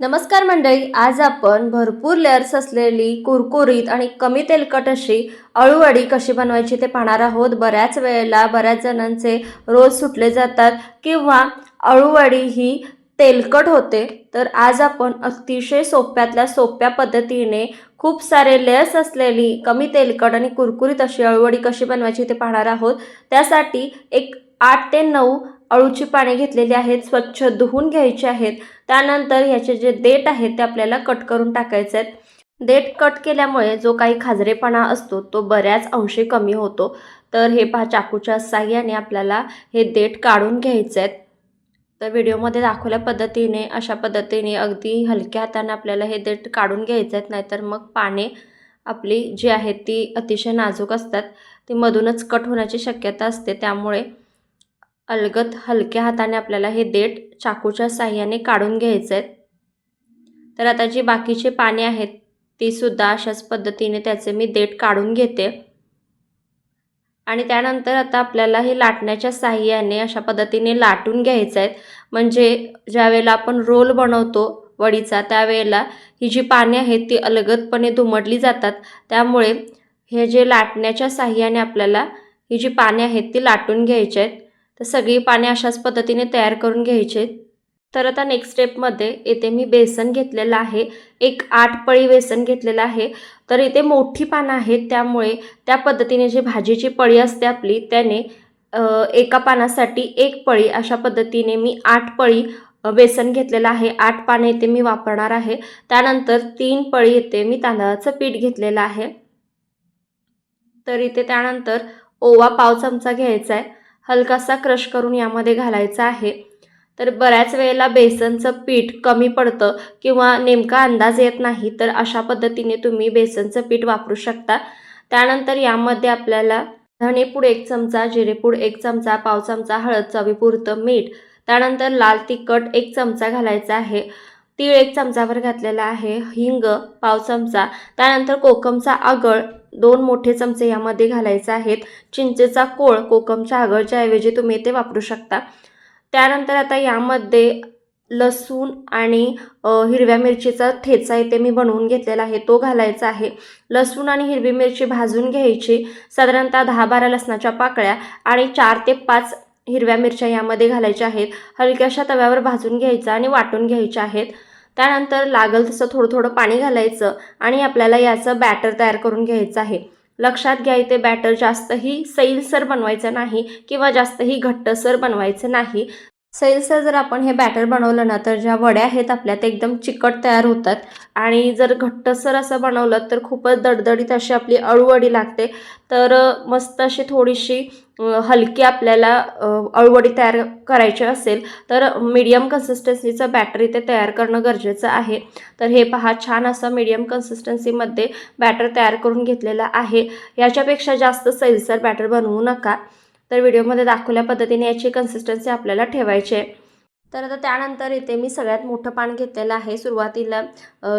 नमस्कार मंडळी, आज आपण भरपूर लेयर्स असलेली कुरकुरीत आणि कमी तेलकट अशी अळूवडी कशी बनवायची ते पाहणार आहोत। बऱ्याच वेळेला बऱ्याच जणांचे रोज सुटले जातात किंवा अळूवडी ही तेलकट होते, तर आज आपण अतिशय सोप्यातल्या सोप्या पद्धतीने खूप सारे लेयर्स असलेली कमी तेलकट आणि कुरकुरीत अशी अळूवडी कशी बनवायची ते पाहणार आहोत। त्यासाठी एक 8 ते 9 अळूची पाने घेतलेली आहेत, स्वच्छ धुवून घ्यायची आहेत। त्यानंतर ह्याचे जे देठ आहेत ते आपल्याला कट करून टाकायचे आहेत। देठ कट केल्यामुळे जो काही खाजरेपणा असतो तो बऱ्याच अंशी कमी होतो। तर हे पहा, चाकूच्या साहाय्याने आपल्याला हे देठ काढून घ्यायचे आहेत। तर व्हिडिओमध्ये दाखवल्या पद्धतीने अशा पद्धतीने अगदी हलक्या हाताने आपल्याला हे देठ काढून घ्यायचे आहेत, नाहीतर मग पाने आपली जी आहेत ती अतिशय नाजूक असतात, ती मधूनच कट होण्याची शक्यता असते। त्यामुळे अलगद हलक्या हाताने आपल्याला हे देठ चाकूच्या साहाय्याने काढून घ्यायचे आहेत। तर आता जी बाकीची पाने आहेत ती सुद्धा अशाच पद्धतीने त्याचे मी देठ काढून घेते। आणि त्यानंतर आता आपल्याला हे लाटण्याच्या साहाय्याने अशा पद्धतीने लाटून घ्यायचे आहेत, म्हणजे ज्यावेळेला आपण रोल बनवतो वडीचा त्यावेळेला ही जी पाने आहेत ती अलगदपणे दुमडली जातात। त्यामुळे हे जे लाटण्याच्या साहाय्याने आपल्याला ही जी पाने आहेत ती लाटून घ्यायची आहेत। तर सगळी पाने अशाच पद्धतीने तयार करून घ्यायचे। तर आता नेक्स्ट स्टेपमध्ये इथे मी बेसन घेतलेलं आहे, एक 8 पळी बेसन घेतलेलं आहे। तर इथे मोठी पानं आहेत, त्यामुळे त्या पद्धतीने जी भाजीची पळी असते आपली त्याने एका पानासाठी 1 पळी अशा पद्धतीने मी 8 पळी बेसन घेतलेलं आहे। 8 पाने इथे मी वापरणार आहे। त्यानंतर 3 पळी इथे मी तांदळाचं पीठ घेतलेलं आहे। तर इथे त्यानंतर ओवा पाव चमचा घ्यायचा आहे, हलकासा क्रश करून यामध्ये घालायचा आहे। तर बऱ्याच वेळेला बेसनचं पीठ कमी पडतं किंवा नेमका अंदाज येत नाही, तर अशा पद्धतीने तुम्ही बेसनचं पीठ वापरू शकता। त्यानंतर यामध्ये आपल्याला धणेपूड 1 चमचा, जिरेपूड 1 चमचा, पाव चमचा हळद, चवीपुरतं मीठ, त्यानंतर लाल तिखट 1 चमचा घालायचा आहे, तीळ 1 चमचाभर घातलेला आहे, हिंग पाव चमचा, त्यानंतर कोकमचा आगळ 2 मोठे चमचे यामध्ये घालायचे आहेत। चिंचेचा कोळ कोकमच्या आगळच्या ऐवजी तुम्ही इथे वापरू शकता। त्यानंतर आता यामध्ये लसूण आणि हिरव्या मिरचीचा ठेचा इथे मी बनवून घेतलेला आहे तो घालायचा आहे। लसूण आणि हिरवी मिरची भाजून घ्यायची, साधारणतः 10-12 लसणाच्या पाकळ्या आणि 4 ते 5 हिरव्या मिरच्या यामध्ये घालायच्या आहेत। हलक्याशा तव्यावर भाजून घ्यायचं आणि वाटून घ्यायच्या आहेत। त्यानंतर लागल तसं थोडं थोडं पाणी घालायचं आणि आपल्याला याचं बॅटर तयार करून घ्यायचं आहे। लक्षात घ्या, इथे बॅटर जास्तही सैलसर बनवायचं नाही किंवा जास्तही घट्टसर बनवायचं नाही। सैलसर जर आपण हे बॅटर बनवलं ना तर ज्या वड्या आहेत आपल्या त्या एकदम चिकट तयार होतात, आणि जर घट्टसर असं बनवलं तर खूपच दडदडीत अशी आपली अळूवडी लागते। तर मस्त अशी थोडीशी हलकी आपल्याला अळूवडी तयार करायची असेल तर मीडियम कन्सिस्टन्सीचं बॅटर इथे तयार करणं गरजेचं आहे। तर हे पहा, छान असं मीडियम कन्सिस्टन्सीमध्ये बॅटर तयार करून घेतलेलं आहे। याच्यापेक्षा जास्त सैलसर बॅटर बनवू नका। तर व्हिडिओमध्ये दाखवल्या पद्धतीने याची कन्सिस्टन्सी आपल्याला ठेवायची आहे। तर आता त्यानंतर इथे मी सगळ्यात मोठं पान घेतलेलं आहे। सुरुवातीला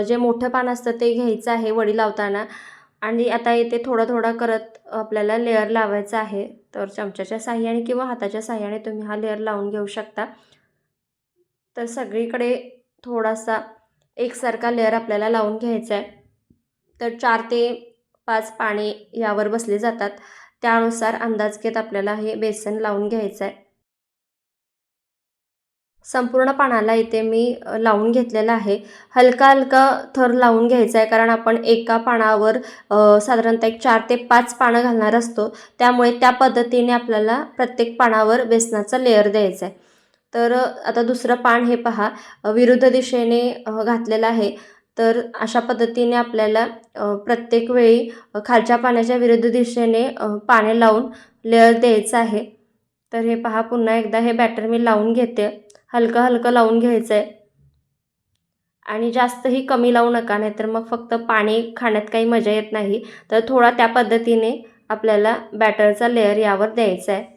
जे मोठं पान असतं ते घ्यायचं आहे वडी लावताना, आणि आता इथे थोडं थोडं करत आपल्याला लेअर लावायचं आहे। तर चमच्याच्या साहाय्याने किंवा हाताच्या साहाय्याने तुम्ही हा लेअर लावून घेऊ शकता। तर सगळीकडे थोडासा एकसारखा लेअर आपल्याला लावून घ्यायचा आहे। तर 4 ते 5 पाने यावर बसले जातात, त्यानुसार अंदाज घेत आपल्याला हे बेसन लावून घ्यायचं आहे। संपूर्ण पानाला इथे मी लावून घेतलेला आहे। हलका हलका थर लावून घ्यायचा आहे, कारण आपण एका पानावर साधारणतः एक 4 ते 5 पानं घालणार असतो, त्यामुळे त्या पद्धतीने आपल्याला प्रत्येक पानावर बेसनाचा लेअर द्यायचा आहे। तर आता दुसरं पान हे पहा, विरुद्ध दिशेने घातलेलं आहे। तर अशा पद्धतीने आपल्याला प्रत्येक वेळी खालच्या पानाच्या विरुद्ध दिशेने पाने लावून लेअर द्यायचं आहे। तर हे पहा, पुन्हा एकदा हे बॅटर मी लावून घेते, हलकं हलकं लावून घ्यायचं आहे आणि जास्तही कमी लावू नका, नाहीतर मग फक्त पाणी खाण्यात काही मजा येत नाही। तर थोडा त्या पद्धतीने आपल्याला बॅटरचा लेअर यावर द्यायचा आहे।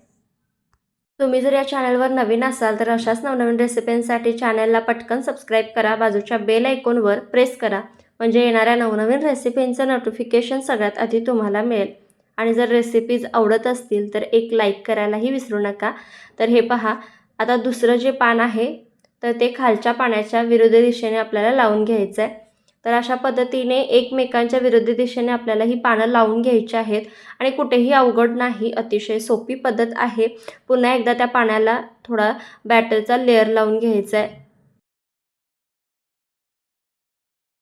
तुम्ही जर या चॅनलवर नवीन असाल तर अशाच नवनवीन रेसिपींसाठी चॅनलला पटकन सबस्क्राईब करा, बाजूच्या बेल आयकॉनवर प्रेस करा, म्हणजे येणाऱ्या नवनवीन रेसिपींचं नोटिफिकेशन सगळ्यात आधी तुम्हाला मिळेल। आणि जर रेसिपीज आवडत असतील तर एक लाईक करायलाही विसरू नका। तर हे पहा, आता दुसरं जे पान आहे तर ते खालच्या पाण्याच्या विरुद्ध दिशेने आपल्याला लावून घ्यायचं आहे। तर अशा पद्धतीने एकमेकांच्या विरुद्ध दिशेने आपल्याला ही पानं लावून घ्यायची आहेत आणि कुठेही अवघड नाही, अतिशय सोपी पद्धत आहे। पुन्हा एकदा त्या पाण्याला थोडा बॅटरचा लेअर लावून घ्यायचा आहे।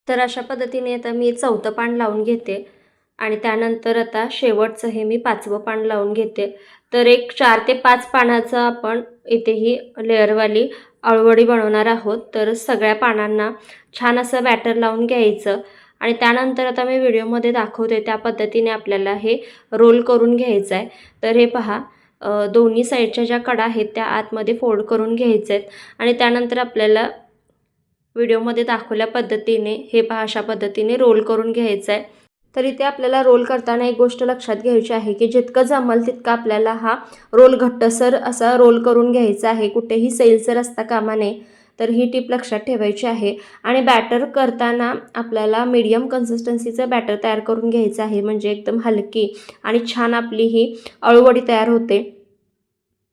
तर अशा पद्धतीने आता मी चौथं पान लावून घेते आणि त्यानंतर आता शेवटचं हे मी 5वं पान लावून घेते। तर एक 4 ते 5 पानाचं आपण इथेही लेअरवाली अळूवडी बनवणार आहोत। तर सगळ्या पानांना छान असं बॅटर लावून घ्यायचं आणि त्यानंतर आता मी व्हिडिओमध्ये दाखवते त्या पद्धतीने आपल्याला हे रोल करून घ्यायचं आहे। तर हे पहा, दोन्ही साईडच्या ज्या कडा आहेत त्या आतमध्ये फोल्ड करून घ्यायचे आहेत आणि त्यानंतर आपल्याला व्हिडिओमध्ये दाखवल्या पद्धतीने हे पहा अशा पद्धतीने रोल करून घ्यायचं आहे। तर इथे आपल्याला रोल करताना एक गोष्ट लक्षात घ्यायची आहे की जितकं जमेल तितका आपल्याला हा रोल घट्टसर असा रोल करून घ्यायचा आहे, कुठेही सैलसर असता कामा नये। तर ही टिप लक्षात ठेवायची आहे आणि बॅटर करताना आपल्याला मीडियम कन्सिस्टन्सीचं बॅटर तयार करून घ्यायचं आहे, म्हणजे एकदम हलकी आणि छान आपली ही अळूवडी तयार होते।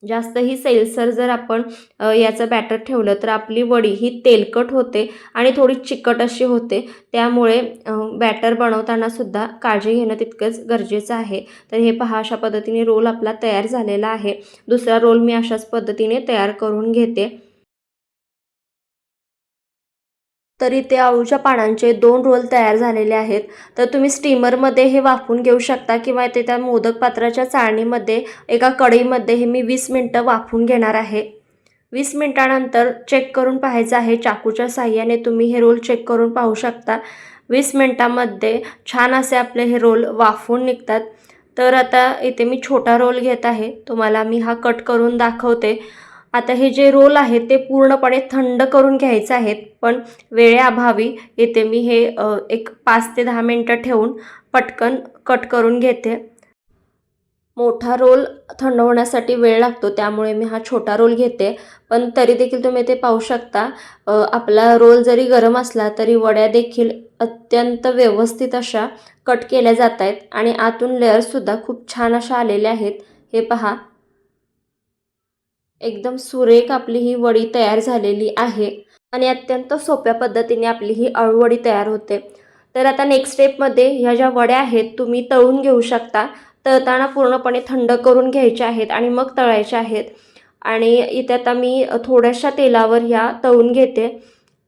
जास्तही सैलसर जर आपण याचं बॅटर ठेवलं तर आपली वडी ही तेलकट होते आणि थोडी चिकट अशी होते। त्यामुळे बॅटर बनवताना सुद्धा काळजी घेणं तितकंच गरजेचं आहे। तर हे पहा अशा पद्धतीने रोल आपला तयार झालेला आहे। दुसरा रोल मी अशाच पद्धतीने तयार करून घेते। तर इथे अळूच्या पानांचे 2 रोल तयार झालेले आहेत। तर तुम्ही स्टीमरमध्ये हे वाफवून घेऊ शकता किंवा ते त्या मोदक पात्राच्या चाळणीमध्ये एका कढईमध्ये हे मी 20 मिनिटं वाफवून घेणार आहे। 20 मिनिटानंतर चेक करून पाहायचं आहे, चाकूच्या साहाय्याने तुम्ही हे रोल चेक करून पाहू शकता। 20 मिनिटांमध्ये छान असे आपले हे रोल वाफवून निघतात। तर आता इथे मी छोटा रोल घेत आहे, तुम्हाला मी हा कट करून दाखवते। आता हे जे रोल आहेत ते पूर्णपणे थंड करून घ्यायचे आहेत, पण वेळेअभावी इथे मी हे एक 5 ते 10 मिनिटं ठेवून पटकन कट करून घेते। मोठा रोल थंड होण्यासाठी वेळ लागतो, त्यामुळे मी हा छोटा रोल घेते। पण तरी देखील तुम्ही ते पाहू शकता, आपला रोल जरी गरम असला तरी वड्या देखील अत्यंत व्यवस्थित अशा कट केल्या जात आहेत आणि आतून लेअरसुद्धा खूप छान अशा आलेल्या आहेत। हे पहा, एकदम सुरेख आपली ही वडी तयार झालेली आहे आणि अत्यंत सोप्या पद्धतीने आपली ही अळूवडी तयार होते। तर आता नेक्स्ट स्टेपमध्ये ह्या ज्या वड्या आहेत तुम्ही तळून घेऊ शकता। तळताना पूर्णपणे थंड करून घ्यायच्या आहेत आणि मग तळायच्या आहेत आणि इथे आता मी थोड्याशा तेलावर ह्या तळून घेते।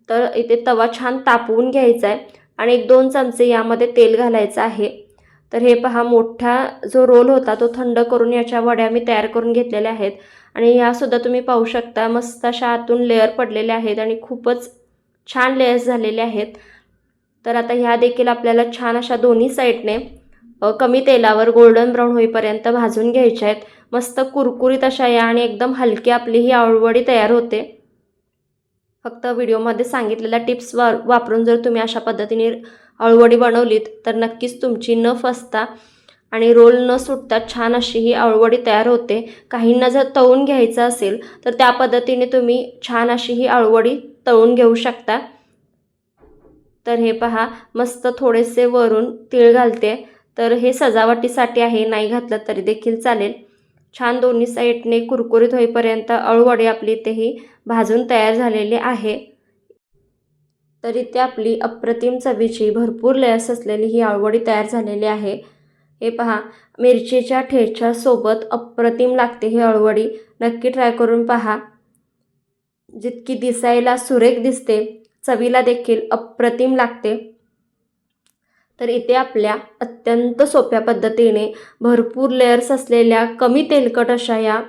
तर इथे तवा छान तापवून घ्यायचा आहे आणि 1-2 चमचे यामध्ये तेल घालायचं आहे। तर हे पहा, मोठा जो रोल होता तो थंड करून याच्या वड्या मी तयार करून घेतलेल्या आहेत आणि ह्यासुद्धा तुम्ही पाहू शकता मस्त अशा आतून लेअर पडलेल्या आहेत आणि खूपच छान लेयर्स झालेले आहेत। तर आता ह्या देखील आपल्याला छान अशा दोन्ही साईडने कमी तेलावर गोल्डन ब्राऊन होईपर्यंत भाजून घ्यायच्या आहेत। मस्त कुरकुरीत अशा या आणि एकदम हलकी आपली ही अळूवडी तयार होते। फक्त व्हिडिओमध्ये सांगितलेल्या टिप्स वापरून जर तुम्ही अशा पद्धतीने अळूवडी बनवलीत तर नक्कीच तुमची न फसता आणि रोल न सुटता छान अशी ही अळूवडी तयार होते। काहींना जर तळून घ्यायचं असेल तर त्या पद्धतीने तुम्ही छान अशी ही अळूवडी तळून घेऊ शकता। तर हे पहा, मस्त थोडेसे वरून तीळ घालते। तर हे सजावटीसाठी आहे, नाही घातलं तरी देखील चालेल। छान दोन्ही साईडने कुरकुरीत होईपर्यंत अळूवडी आपली इथेही भाजून तयार झालेली आहे। तर इथे आपली अप्रतिम चवीची भरपूर लेयर्स असलेली ही अळूवडी तयार झालेली आहे। हे पहा, मिरचीच्या ठेच्यासोबत अप्रतिम लागते ही अळूवडी, नक्की ट्राय करून पहा। जितकी दिसायला सुरेख दिसते, चवीला देखील अप्रतिम लागते। तर इथे आपल्या अत्यंत सोप्या पद्धतीने भरपूर लेयर्स असलेल्या कमी तेलकट अशा या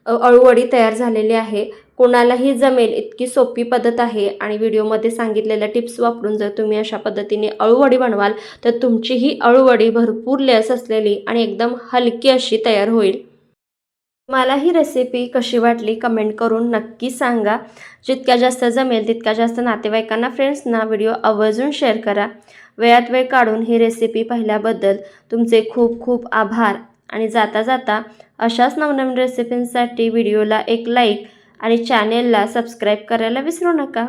अळूवडी तयार झालेली आहे। कोणालाही जमेल इतकी सोपी पद्धत आहे आणि व्हिडिओमध्ये सांगितलेल्या टिप्स वापरून जर तुम्ही अशा पद्धतीने अळूवडी बनवाल तर तुमची ही अळूवडी भरपूर लेयर्स असलेली आणि एकदम हलकी अशी तयार होईल। मला ही रेसिपी कशी वाटली कमेंट करून नक्की सांगा। जितक्या जास्त जमेल तितक्या जास्त नातेवाईकांना, फ्रेंड्सना व्हिडिओ आवर्जून शेअर करा। वेळात वेळ काढून ही रेसिपी पाहिल्याबद्दल तुमचे खूप खूप आभार आणि जाता जाता अशाच नवनवीन रेसिपींसाठी व्हिडिओला एक लाईक आणि चॅनेलला सबस्क्राईब करायला विसरू नका।